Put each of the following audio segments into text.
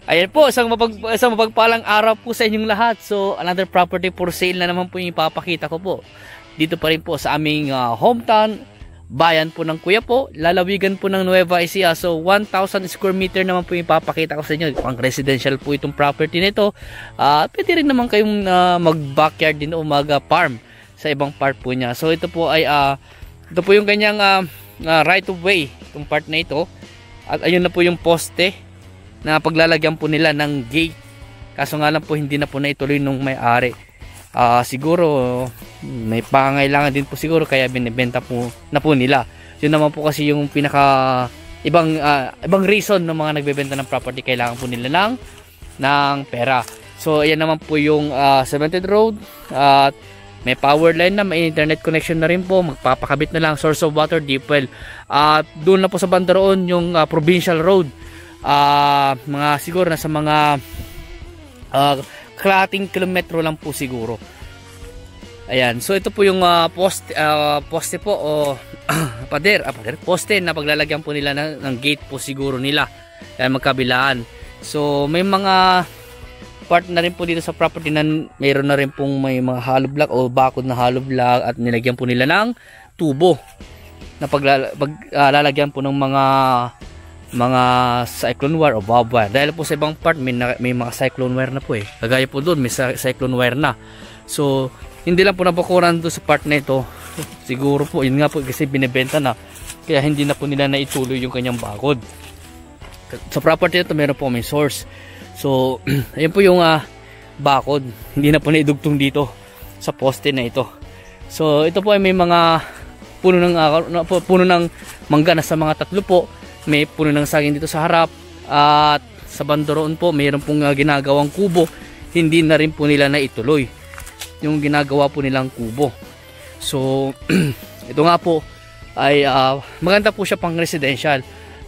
Ayan po, isang mapagpalang araw po sa inyong lahat. So, another property for sale na naman po yung ipapakita ko po. Dito pa rin po sa aming hometown, bayan po ng Kuya po, lalawigan po ng Nueva Ecija. So, 1,000 square meter naman po yung ipapakita ko sa inyo. Pang residential po itong property nito. Pwede rin naman kayong mag-backyard din o mag-farm sa ibang part po niya. So, ito po ay, ito po yung kanyang right of way, itong part na ito. At ayun na po yung poste na paglalagyan po nila ng gate. Kaso nga lang po hindi na po naituloy nung may-ari. Siguro may pangailangan din po siguro kaya binibenta po na po nila. Yun naman po kasi yung pinaka ibang reason ng mga nagbebenta ng property, kailangan po nila ng pera. So ayan naman po yung cemented road at may power line na, may internet connection na rin po. Magpapakabit na lang source of water, deep well. At doon na po sa bandaroon yung provincial road. Mga siguro nasa mga kalahating kilometro lang po siguro. Ayan, so ito po yung poste po o poste na paglalagyan po nila ng gate po siguro nila. Ayan, magkabilaan. So may mga part na rin po dito sa property na mayroon na rin pong may mga hollow block o bakod na hollow block at nilagyan po nila ng tubo na paglalagyan po ng mga cyclone wire o bob wire. Dahil po sa ibang part may mga cyclone wire na po eh. Kagaya po doon may cyclone wire na. So hindi lang po nabakuran doon sa part na ito. Siguro po yun nga po kasi binibenta na. Kaya hindi na po nila naituloy yung kanyang bakod. Sa property na ito meron po may source. So ayun po yung bakod. Hindi na po naidugtong dito sa poste na ito. So ito po ay may mga puno ng mangga na sa mga tatlo po. May puno ng saging dito sa harap at sa bandoroon po mayroon pong ginagawang kubo. Hindi na rin po nila naituloy yung ginagawa po nilang kubo. So ito nga po ay maganda po siya pang residential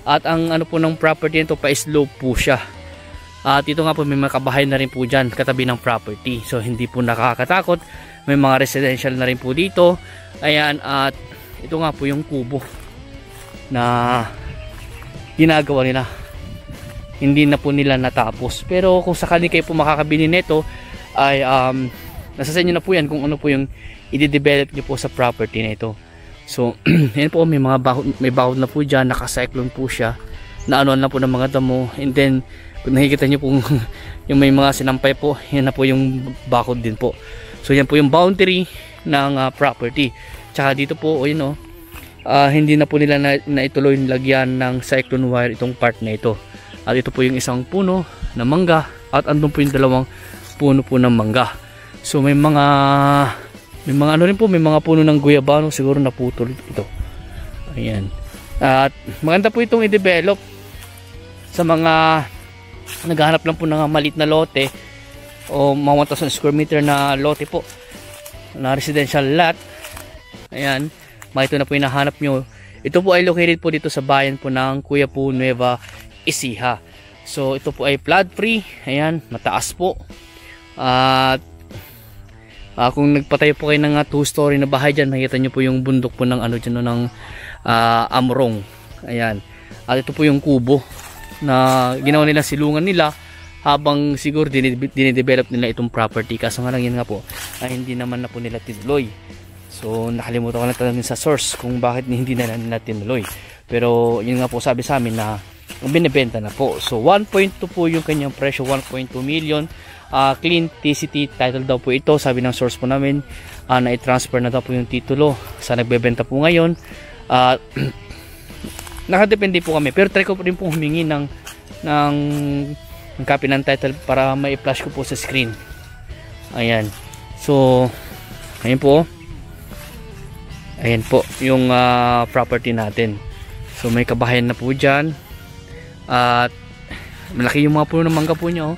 at ang ano po ng property nito pa slope po siya. At ito nga po may mga kabahay na rin po dyan katabi ng property. So hindi po nakakatakot. May mga residential na rin po dito. Ayan, at ito nga po yung kubo na ginagawa nila. Hindi na po nila natapos. Pero kung sakali kayo po makakabili nito ay nasa sa inyo na po yan kung ano po yung i-develop nyo po sa property na ito. So yan po, may mga bakod na po dyan. Naka-cyclone po siya. Naanoan na po ng mga damo. And then kung nakikita nyo po yung may mga sinampay po, yan na po yung bakod din po. So yan po yung boundary ng property. Tsaka dito po yun, hindi na po nila naituloy lagyan ng cyclone wire itong part na ito. At ito po yung isang puno na mangga at andun po yung dalawang puno po ng mangga. So may mga ano rin po, may mga puno ng guyabano siguro naputol ito. Ayan. At maganda po itong i-develop sa mga naghahanap lang po ng maliit na lote o mga 1,000 square meter na lote po na residential lot. Ayan, ito na po yung nahanap nyo. Ito po ay located po dito sa bayan po ng Kuya po, Nueva Ecija. So ito po ay flood free. Ayan, mataas po. At kung nagpatayo po kayo ng 2-story na bahay dyan, makikita nyo po yung bundok po ng ano dyan, ng Amrong. Ayan, at ito po yung kubo na ginawa nila silungan nila habang siguro dinidevelop nila itong property. Kaso nga lang yun nga po ay hindi naman na po nila tinuloy. So nakalimutan ko na tanongin sa source kung bakit hindi na nila tinuloy. Pero yun nga po sabi sa amin na binibenta na po. So 1.2 po yung kanyang presyo, 1.2 million. Clean TCT title daw po ito. Sabi ng source po namin na i-transfer na daw po yung titulo sa nagbebenta po ngayon. Nakadepende po kami, pero try ko rin po humingi ng copy ng title para mai-flash ko po sa screen. Ayan. So ayan po yung property natin. So may kabahayan na po dyan at malaki yung mga puno ng mangga po niya.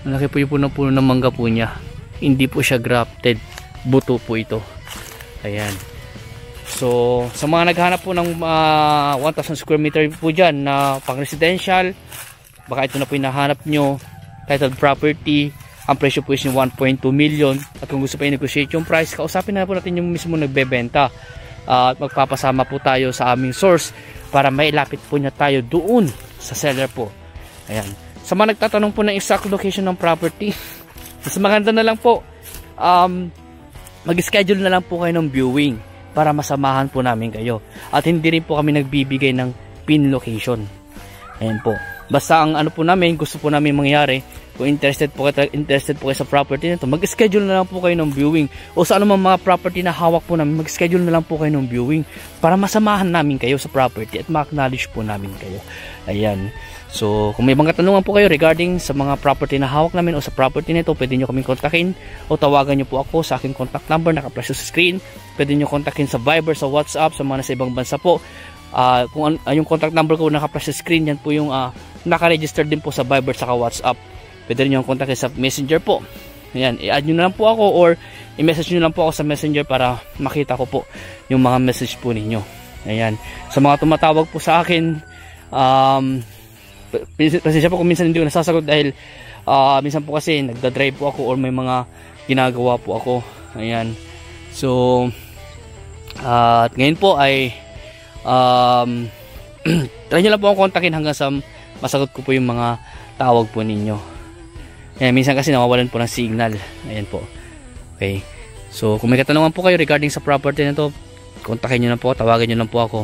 Malaki po yung puno ng mangga po niya. Hindi po siya grafted, buto po ito. Ayan. So sa mga naghanap po ng 1,000 square meter po dyan na pang residential, baka ito na po yung nahanap nyo, titled property. Ang presyo po is yung 1.2 million. At kung gusto pa i-negotiate yung price, kausapin na po natin yung mismo nagbebenta. At magpapasama po tayo sa aming source para mailapit po niya tayo doon sa seller po. Ayan. sa mga nagtatanong po ng exact location ng property, mas maganda na lang po, mag-schedule na lang po kayo ng viewing para masamahan po namin kayo. At hindi rin po kami nagbibigay ng pin location. Ayan po. Basta ang ano po namin, gusto po namin mangyari, kung interested po kayo sa property nito, mag-schedule na lang po kayo ng viewing. O sa anumang mga property na hawak po namin, mag-schedule na lang po kayo ng viewing para masamahan namin kayo sa property at ma-acknowledge po namin kayo. Ayan. So, kung may mga katanungan po kayo regarding sa mga property na hawak namin o sa property nito, pwede nyo kaming kontakin o tawagan nyo po ako sa aking contact number, naka-flash sa screen. Pwede nyo kontakin sa Viber, sa WhatsApp, sa mga nasa ibang bansa po. Kung yung contact number ko naka-flash sa screen, yan po yung naka-register din po sa Viber saka WhatsApp. Pwede rin nyo kontakin sa Messenger po. Ayan, i-add nyo na lang po ako or i-message nyo lang po ako sa Messenger para makita ko po yung mga message po ninyo. Ayan, sa mga tumatawag po sa akin, pasensya po kung minsan hindi ko nasasagot dahil minsan po kasi nagda-drive po ako or may mga ginagawa po ako. Ayan, so at ngayon po ay try nyo lang po akong kontakin hanggang sa masagot ko po yung mga tawag po ninyo. Ayan, minsan kasi nawawalan po ng signal. Ayan po. Okay, so kung may katanungan po kayo regarding sa property na to, kontakin nyo lang po, tawagan nyo lang po ako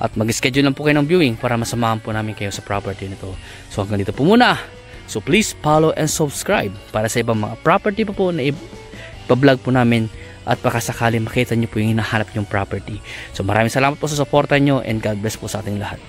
at mag-schedule lang po kayo ng viewing para masamahan po namin kayo sa property na to. So hanggang dito po muna. So please follow and subscribe para sa ibang mga property pa po na ipa-vlog po namin at baka sakali makita nyo po yung hinahanap yung property. So maraming salamat po sa suporta nyo and God bless po sa ating lahat.